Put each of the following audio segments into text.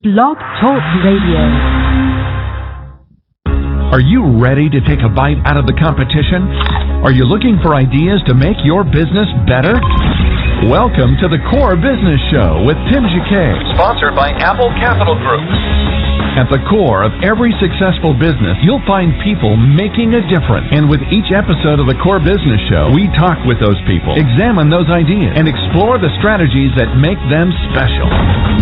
Blog Talk Radio. Are you ready to take a bite out of the competition? Are you looking for ideas to make your business better? Welcome to the Core Business Show with Tim Jacquet, sponsored by Apple Capital Group. At the core of every successful business, you'll find people making a difference. And with each episode of the Core Business Show, we talk with those people, examine those ideas, and explore the strategies that make them special.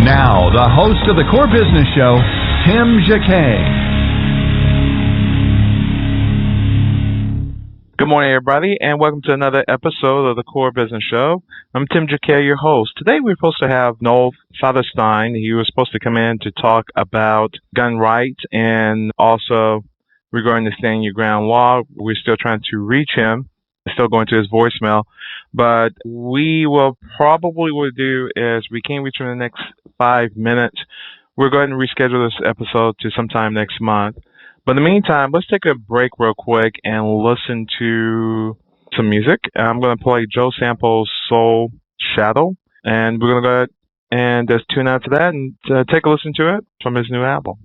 Now, the host of the Core Business Show, Tim Jacquet. Good morning, everybody, and welcome to another episode of the Core Business Show. I'm Tim Jacquet, your host. Today we're supposed to have Noel Flasterstein. He was supposed to come in to talk about gun rights and also regarding the Stand Your Ground law. We're still trying to reach him, still going to his voicemail. But we will probably do is we can't reach him in the next 5 minutes. We're going to reschedule this episode to sometime next month. But in the meantime, let's take a break real quick and listen to some music. I'm going to play Joe Sample's Soul Shadow, and we're going to go ahead and just tune out to that and take a listen to it from his new album.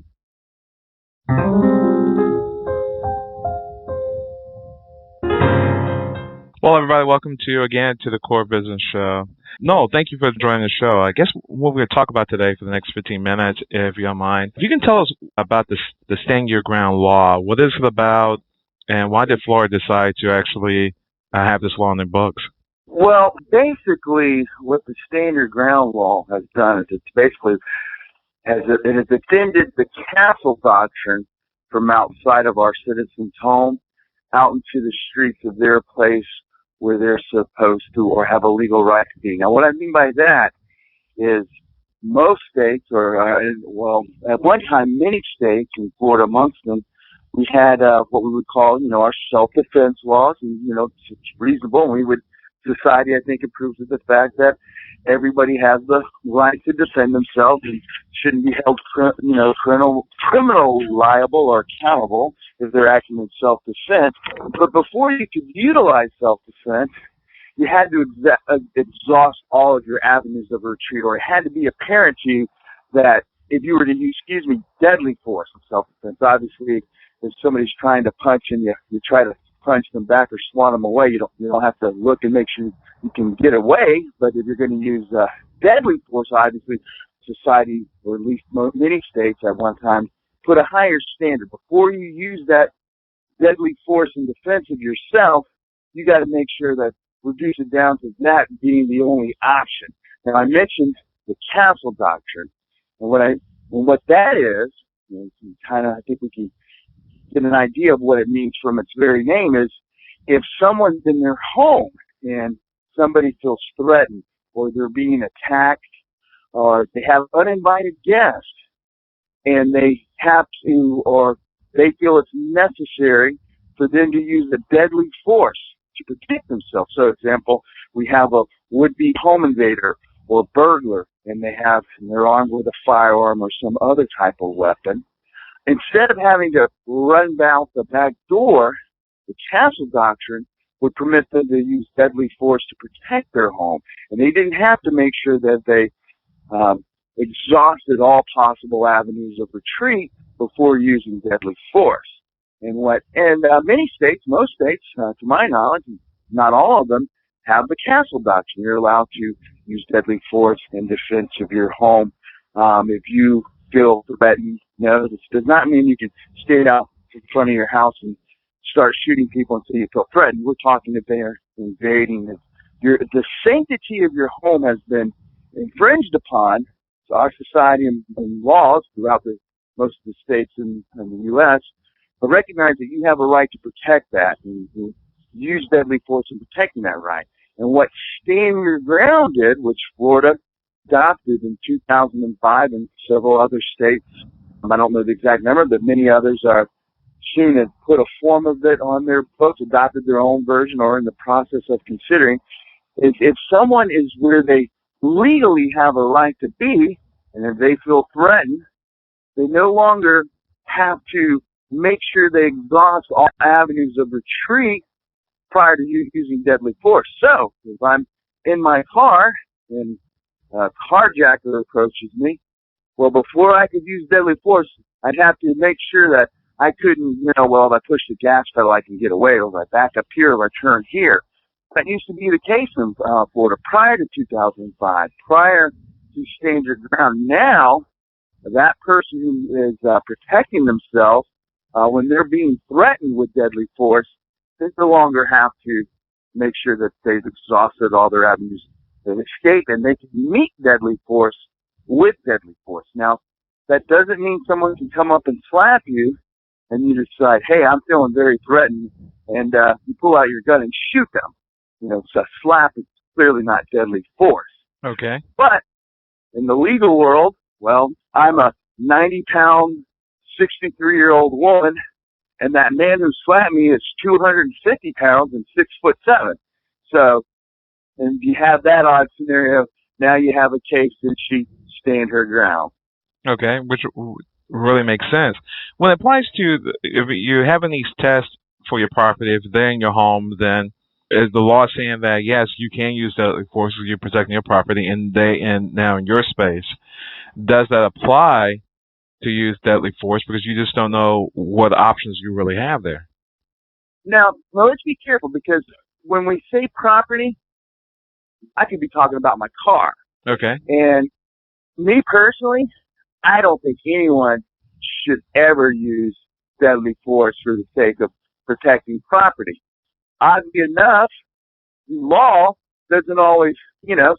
Well, everybody, welcome to the Core Business Show. No, thank you for joining the show. I guess what we're going to talk about today for the next 15 minutes, if you don't mind, if you can tell us about the Stand Your Ground law. What is it about, and why did Florida decide to actually have this law in their books? Well, basically, what the Stand Your Ground law has done is it has extended the castle doctrine from outside of our citizens' home out into the streets of their place where they're supposed to or have a legal right to be. Now, what I mean by that is most states, at one time, many states, and Florida amongst them, we had what we would call, our self-defense laws, and, it's reasonable, and society, I think, approves of the fact that everybody has the right to defend themselves and shouldn't be held, criminal liable or accountable if they're acting in self-defense. But before you could utilize self-defense, you had to exhaust all of your avenues of retreat, or it had to be apparent to you that if you were to use, deadly force in self-defense, obviously, if somebody's trying to punch and you try to punch them back or swat them away, you don't have to look and make sure you can get away. But if you're going to use deadly force, obviously, society, or at least many states at one time, put a higher standard. Before you use that deadly force in defense of yourself, you got to make sure that reduce it down to that being the only option. Now, I mentioned the castle doctrine, and what that is, I think we can get an idea of what it means from its very name, is if someone's in their home and somebody feels threatened, or they're being attacked, or they have uninvited guests, and they have to, or they feel it's necessary for them to use a deadly force to protect themselves. So, example, we have a would-be home invader or burglar, and they're armed with a firearm or some other type of weapon. Instead of having to run out the back door, the castle doctrine would permit them to use deadly force to protect their home. And they didn't have to make sure that they exhausted all possible avenues of retreat before using deadly force. And many states, most states, to my knowledge, not all of them, have the castle doctrine. You're allowed to use deadly force in defense of your home. If you feel threatened, this does not mean you can stand out in front of your house and start shooting people until you feel threatened. We're talking about they're invading. The sanctity of your home has been infringed upon. So our society and laws throughout most of the states in the U.S. recognize that you have a right to protect that and use deadly force in protecting that right. And what Stand Your Ground did, which Florida adopted in 2005 and several other states, I don't know the exact number, but many others are soon have put a form of it on their books, adopted their own version, or in the process of considering, is if someone is where they legally have a right to be, and if they feel threatened, they no longer have to make sure they exhaust all avenues of retreat prior to using deadly force. So, if I'm in my car and a carjacker approaches me, Well, before I could use deadly force, I'd have to make sure that I couldn't, well, if I push the gas pedal, I can get away. Or if I back up here, or I turn here. That used to be the case in Florida prior to 2005, prior to stand your ground. Now, that person who is protecting themselves when they're being threatened with deadly force, they no longer have to make sure that they've exhausted all their avenues of escape, and they can meet deadly force with deadly force. Now, that doesn't mean someone can come up and slap you, and you decide, hey, I'm feeling very threatened, and you pull out your gun and shoot them. So a slap is clearly not deadly force. Okay. But in the legal world, well, I'm a 90-pound, 63-year-old woman, and that man who slapped me is 250 pounds and 6'7". So, and you have that odd scenario. Now you have a case that she stand her ground. Okay, which really makes sense. When it applies to if you're having these tests for your property, if they're in your home, then is the law saying that yes, you can use deadly force if you're protecting your property and now in your space? Does that apply to use deadly force because you just don't know what options you really have there? Now, well, let's be careful because when we say property, I could be talking about my car. Okay. And me personally, I don't think anyone should ever use deadly force for the sake of protecting property. Oddly enough, law doesn't always,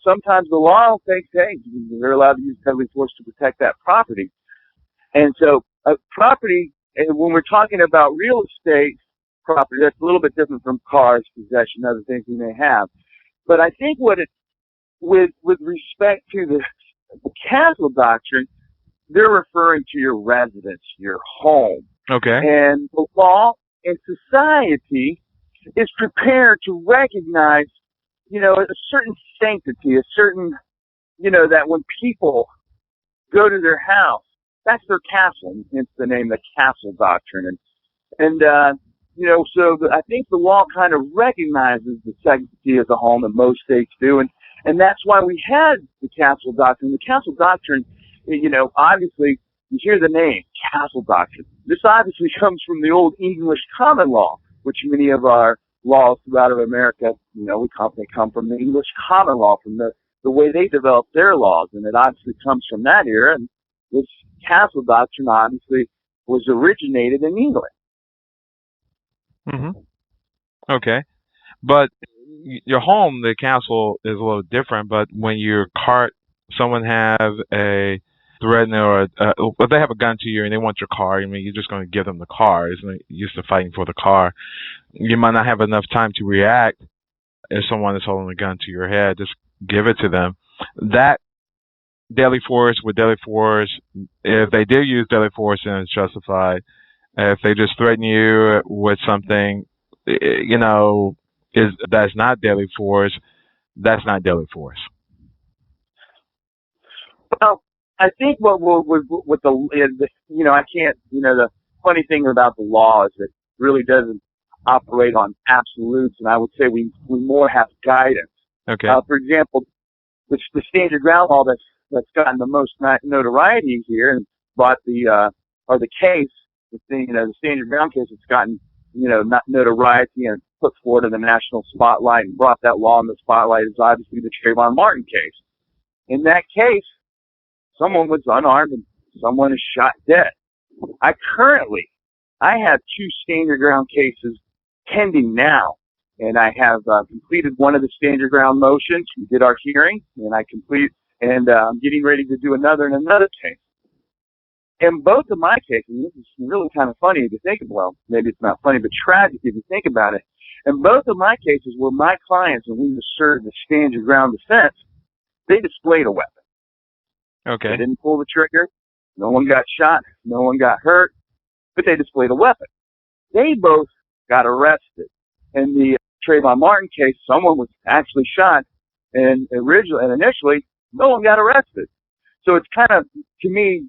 sometimes the law thinks, hey, they're allowed to use deadly force to protect that property. And so property, and when we're talking about real estate property, that's a little bit different from cars, possession, other things we may have. But I think with respect to the castle doctrine, they're referring to your residence, your home. Okay. And the law and society is prepared to recognize, a certain sanctity, a certain, that when people go to their house, that's their castle, hence the name, the castle doctrine. And so I think the law kind of recognizes the sanctity of the home, and most states do, and that's why we had the castle doctrine. The castle doctrine, obviously, you hear the name, castle doctrine. This obviously comes from the old English common law, which many of our laws throughout America, they come from the English common law, from the way they developed their laws, and it obviously comes from that era. And this castle doctrine obviously was originated in England. Mm-hmm. Okay. But your home, the castle, is a little different. But when your cart, someone have a threat or if they have a gun to you and they want your car, you're just going to give them the car. It's not used to fighting for the car. You might not have enough time to react if someone is holding a gun to your head. Just give it to them. That deadly force with deadly force, if they did use deadly force and it's justified, if they just threaten you with something, that's not deadly force, that's not deadly force. Well, I think what I can't, the funny thing about the law is it really doesn't operate on absolutes, and I would say we more have guidance. Okay. For example, the stand your ground law that's gotten the most notoriety here and brought the case, the stand your ground case that's gotten, notoriety and put forward in the national spotlight and brought that law in the spotlight is obviously the Trayvon Martin case. In that case, someone was unarmed and someone is shot dead. I have 2 stand your ground cases pending now, and I have completed one of the stand your ground motions. We did our hearing, and I'm getting ready to do another in another case. In both of my cases, this is really kind of funny if you think about it. Well, maybe it's not funny, but tragic if you think about it. In both of my cases where my clients, and we asserted the stand your ground defense, they displayed a weapon. Okay. They didn't pull the trigger. No one got shot. No one got hurt. But they displayed a weapon. They both got arrested. In the Trayvon Martin case, someone was actually shot, and initially, no one got arrested. So it's kind of, to me,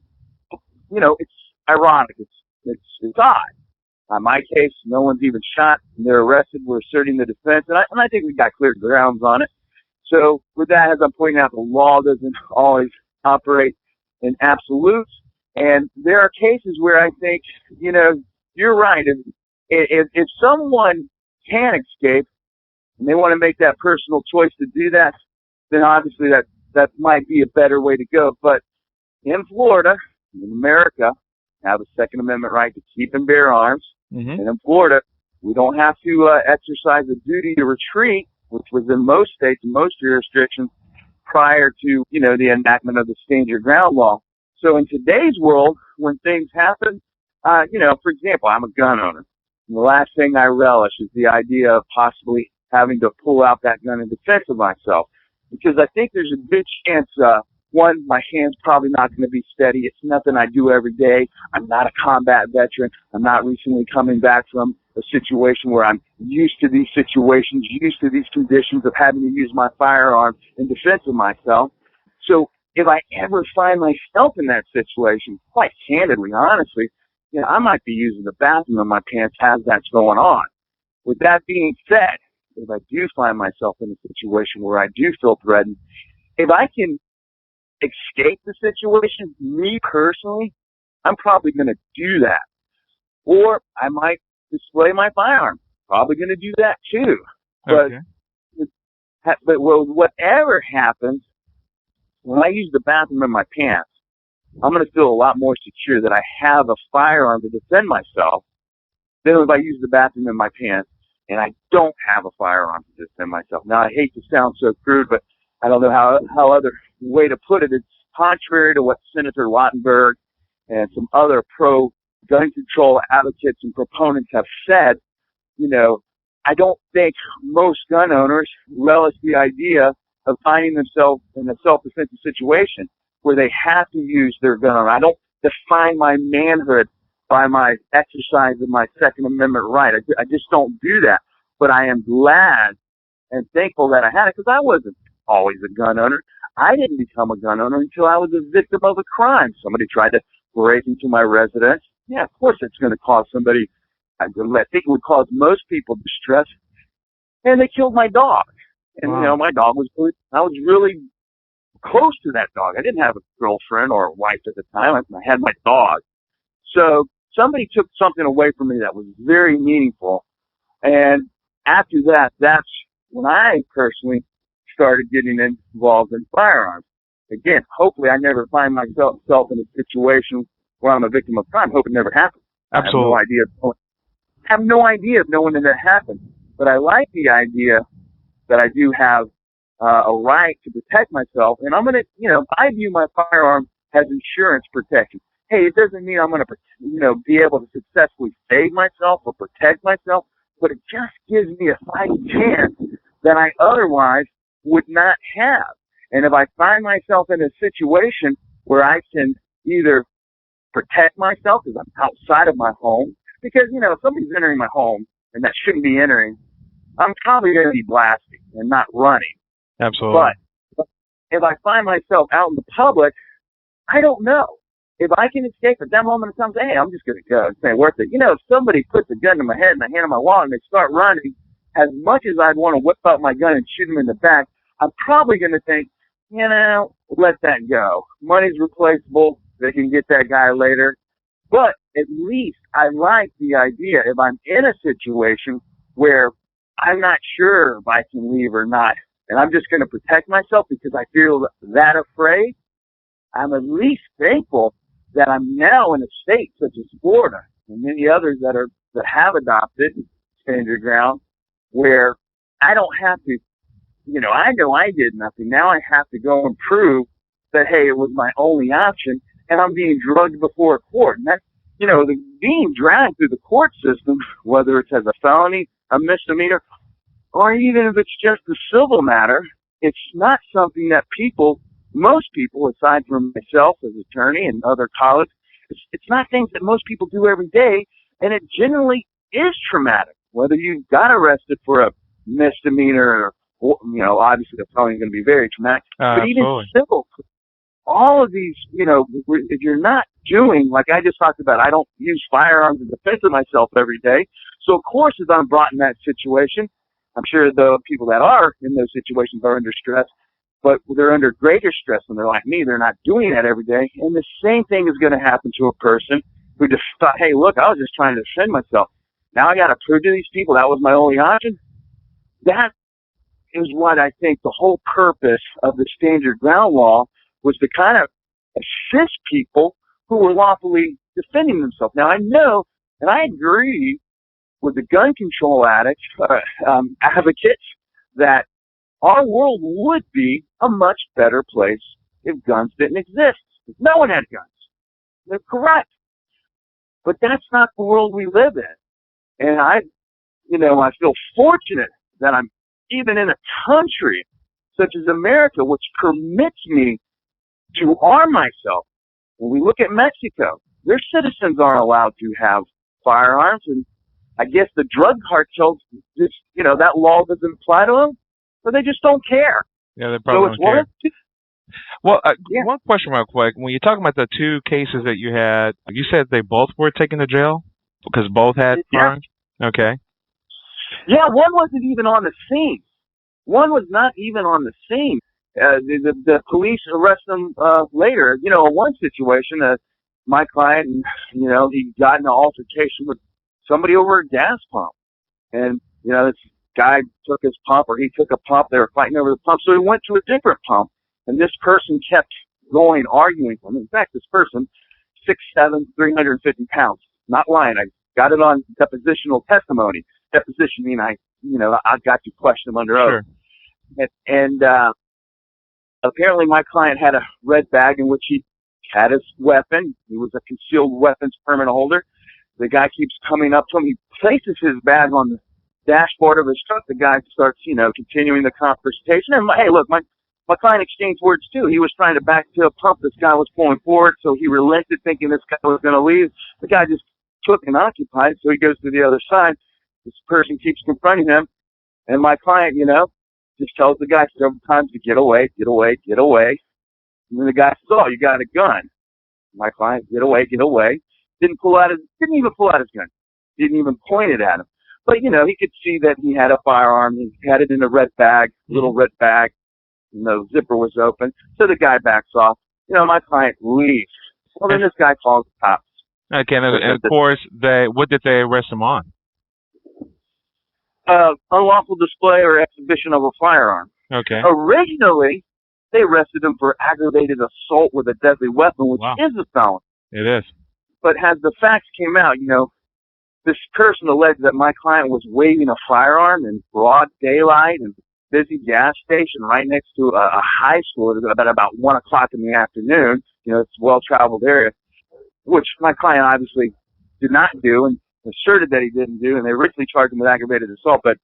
it's ironic. It's odd. On my case, no one's even shot, and they're arrested. We're asserting the defense, and I think we got clear grounds on it. So with that, as I'm pointing out, the law doesn't always operate in absolutes. And there are cases where I think, you're right. If someone can escape and they want to make that personal choice to do that, then obviously that might be a better way to go. But in Florida, in America, have a Second Amendment right to keep and bear arms. Mm-hmm. And in Florida, we don't have to exercise a duty to retreat, which was in most states and most jurisdictions prior to, the enactment of the Stand Your Ground law. So in today's world, when things happen, for example, I'm a gun owner. And the last thing I relish is the idea of possibly having to pull out that gun in defense of myself, because I think there's a good chance, one, my hand's probably not going to be steady. It's nothing I do every day. I'm not a combat veteran. I'm not recently coming back from a situation where I'm used to these situations, used to these conditions of having to use my firearm in defense of myself. So if I ever find myself in that situation, quite candidly, honestly, I might be using the bathroom in my pants as that's going on. With that being said, if I do find myself in a situation where I do feel threatened, if I can escape the situation, me personally, I'm probably going to do that. Or I might display my firearm. Probably going to do that too. Okay. But whatever happens, when I use the bathroom in my pants, I'm going to feel a lot more secure that I have a firearm to defend myself than if I use the bathroom in my pants and I don't have a firearm to defend myself. Now, I hate to sound so crude, but I don't know how other way to put it. It's contrary to what Senator Lautenberg and some other pro-gun control advocates and proponents have said. I don't think most gun owners relish the idea of finding themselves in a self-defensive situation where they have to use their gun. I don't define my manhood by my exercise of my Second Amendment right. I just don't do that. But I am glad and thankful that I had it, because I wasn't always a gun owner. I didn't become a gun owner until I was a victim of a crime. Somebody tried to break into my residence. Yeah, of course it's going to cause somebody, I think it would cause most people distress. And they killed my dog. And, wow. My dog I was really close to that dog. I didn't have a girlfriend or a wife at the time. I had my dog. So somebody took something away from me that was very meaningful. And after that, that's when I personally started getting involved in firearms. Again, hopefully I never find myself in a situation where I'm a victim of crime. Hope it never happens. Absolutely. I have no idea of knowing that happened. But I like the idea that I do have a right to protect myself. And I'm going to, I view my firearm as insurance protection. Hey, it doesn't mean I'm going to, be able to successfully save myself or protect myself, but it just gives me a fighting chance that I otherwise would not have. And if I find myself in a situation where I can either protect myself because I'm outside of my home, because, if somebody's entering my home and that shouldn't be entering, I'm probably going to be blasting and not running. Absolutely. But if I find myself out in the public, I don't know. If I can escape at that moment of time, hey, I'm just going to go. It's not worth it. If somebody puts a gun to my head and I hand them my wallet and they start running, as much as I'd want to whip out my gun and shoot them in the back, I'm probably going to think, let that go. Money's replaceable. They can get that guy later. But at least I like the idea, if I'm in a situation where I'm not sure if I can leave or not, and I'm just going to protect myself because I feel that afraid, I'm at least thankful that I'm now in a state such as Florida and many others that have adopted Stand Your Ground, where I don't have to, I know I did nothing. Now I have to go and prove that, hey, it was my only option, and I'm being drugged before a court. And that's, being dragged through the court system, whether it's as a felony, a misdemeanor, or even if it's just a civil matter, it's not something that most people, aside from myself as attorney and other colleagues, it's not things that most people do every day, and it generally is traumatic. Whether you got arrested for a misdemeanor or, obviously the felony is going to be very traumatic, but even civil, all of these, if you're not doing, like I just talked about, I don't use firearms in defense of myself every day. So, of course, if I'm brought in that situation, I'm sure the people that are in those situations are under stress. but they're under greater stress and they're like me. They're not doing that every day. And the same thing is going to happen to a person who just thought, hey, look, I was just trying to defend myself. Now I got to prove to these people that was my only option. That is what I think the whole purpose of the stand your ground law was, to kind of assist people who were lawfully defending themselves. Now I know, and I agree with the gun control advocates, that our world would be a much better place if guns didn't exist. If no one had guns. They're correct. But that's not the world we live in. And I feel fortunate that I'm even in a country such as America, which permits me to arm myself. When we look at Mexico, their citizens aren't allowed to have firearms, and I guess the drug cartels just, that law doesn't apply to them, so they just don't care. Yeah, they probably don't care. Well, yeah. One question real quick. When you're talking about the two cases that you had, you said they both were taken to jail because both had firearms? Okay. Yeah, one wasn't even on the scene. One was not even on the scene. The police arrest them later. In one situation, my client, he got in an altercation with somebody over a gas pump. And, this guy took his pump, or he took a pump. They were fighting over the pump. So he went to a different pump. And this person kept going, arguing with him. In fact, this person, 6'7", 350 pounds. Not lying. I got it on depositional testimony. Deposition mean I got to question him under oath. Sure. And apparently my client had a red bag in which he had his weapon. He was a concealed weapons permit holder. The guy keeps coming up to him. He places his bag on the dashboard of his truck. The guy starts, continuing the conversation. And hey, look, my client exchanged words too. He was trying to back to a pump. This guy was pulling forward, so he relented, thinking this guy was going to leave. The guy just took and occupied, so he goes to the other side. This person keeps confronting him, and my client, just tells the guy several times to get away, get away, get away. And then the guy says, "Oh, you got a gun." My client, get away, get away. Didn't even pull out his gun. Didn't even point it at him. But, he could see that he had a firearm. He had it in a red bag, little red bag. The zipper was open. So the guy backs off. My client leaves. Well, then this guy calls the cops. Okay, and of course, what did they arrest him on? Unlawful display or exhibition of a firearm. Okay. Originally, they arrested him for aggravated assault with a deadly weapon, which is a felony. It is. But as the facts came out, this person alleged that my client was waving a firearm in broad daylight in a busy gas station right next to a high school at about 1 o'clock in the afternoon. It's a well-traveled area, which my client obviously did not do and asserted that he didn't do, and they originally charged him with aggravated assault. But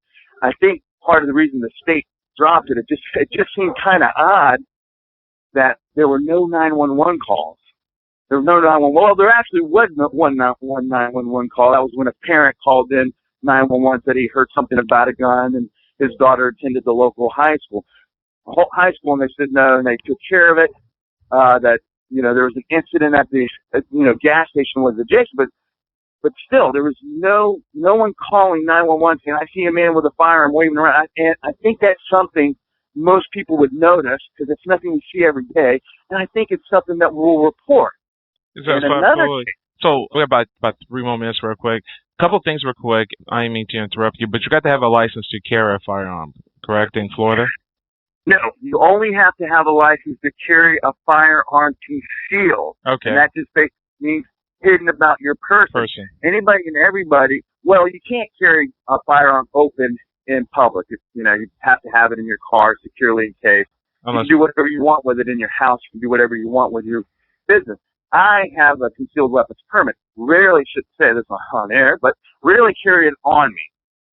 I think part of the reason the state dropped it just seemed kind of odd that there were no 911 calls. There was no 911. Well, there actually was one 911 call. That was when a parent called in 911, said he heard something about a gun, and his daughter attended the local high school. And they said no, and they took care of it. That there was an incident at the gas station was adjacent, but still there was no one calling 911 saying, "I see a man with a firearm waving around." And I think that's something most people would notice, because it's nothing we see every day, and I think it's something that we'll report. So we have about 3 more minutes real quick. A couple things real quick. I didn't mean to interrupt you, but you got to have a license to carry a firearm, correct, in Florida? No, you only have to have a license to carry a firearm concealed. Okay. And that just basically means hidden about your person. Anybody and everybody, you can't carry a firearm open in public. You have to have it in your car securely encased. You can do whatever you want with it in your house. You can do whatever you want with your business. I have a concealed weapons permit. Rarely should say this on air, but rarely carry it on me.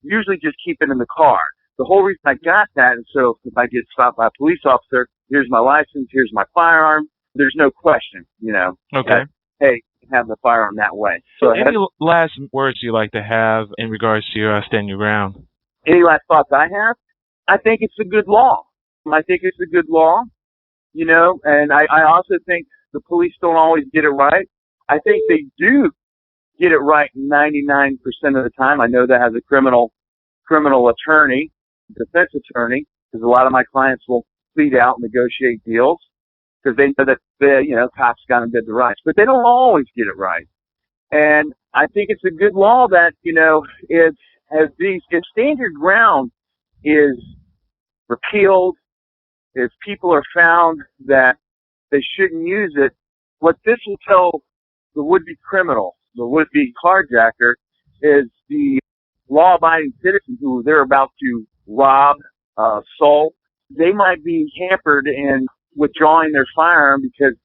Usually just keep it in the car. The whole reason I got that is so if I get stopped by a police officer, here's my license, here's my firearm. There's no question, Okay. Hey, have the firearm that way. So any last words you like to have in regards to stand your ground? Any last thoughts I have? I think it's a good law. And I also think the police don't always get it right. I think they do get it right 99% of the time. I know that as a criminal attorney, defense attorney, because a lot of my clients will plead out, negotiate deals, because they know that cops got them dead to rights. But they don't always get it right. And I think it's a good law that, if stand your ground is repealed, if people are found that they shouldn't use it, what this will tell the would-be criminal, the would-be carjacker, is the law-abiding citizen who they're about to rob, assault, they might be hampered in withdrawing their firearm because,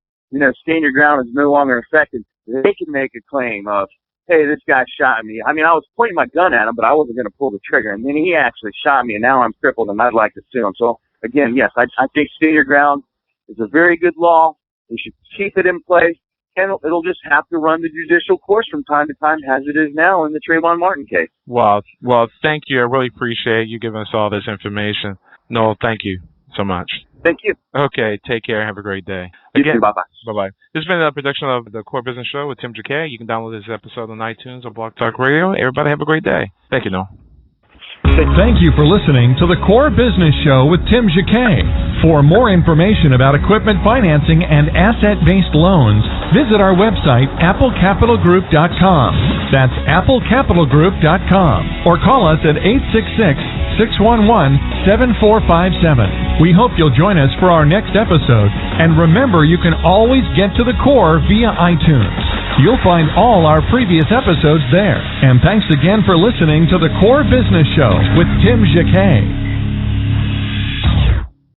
stand your ground is no longer effective. They can make a claim of, hey, this guy shot me. I mean, I was pointing my gun at him, but I wasn't going to pull the trigger. And then he actually shot me, and now I'm crippled, and I'd like to sue him. So, again, yes, I think stand your ground is a very good law. We should keep it in place, and it'll just have to run the judicial course from time to time, as it is now in the Trayvon Martin case. Well, thank you. I really appreciate you giving us all this information. Noel, thank you so much. Thank you. Okay, take care. Have a great day. You too. Bye-bye. Bye-bye. This has been a production of the Core Business Show with Tim Jacquet. You can download this episode on iTunes or Blog Talk Radio. Everybody have a great day. Thank you, Noel. Thank you for listening to the Core Business Show with Tim Jacquet. For more information about equipment financing and asset-based loans, visit our website, applecapitalgroup.com. That's applecapitalgroup.com. Or call us at 866-611-7457. We hope you'll join us for our next episode. And remember, you can always get to the core via iTunes. You'll find all our previous episodes there. And thanks again for listening to the Core Business Show with Tim Jacquet.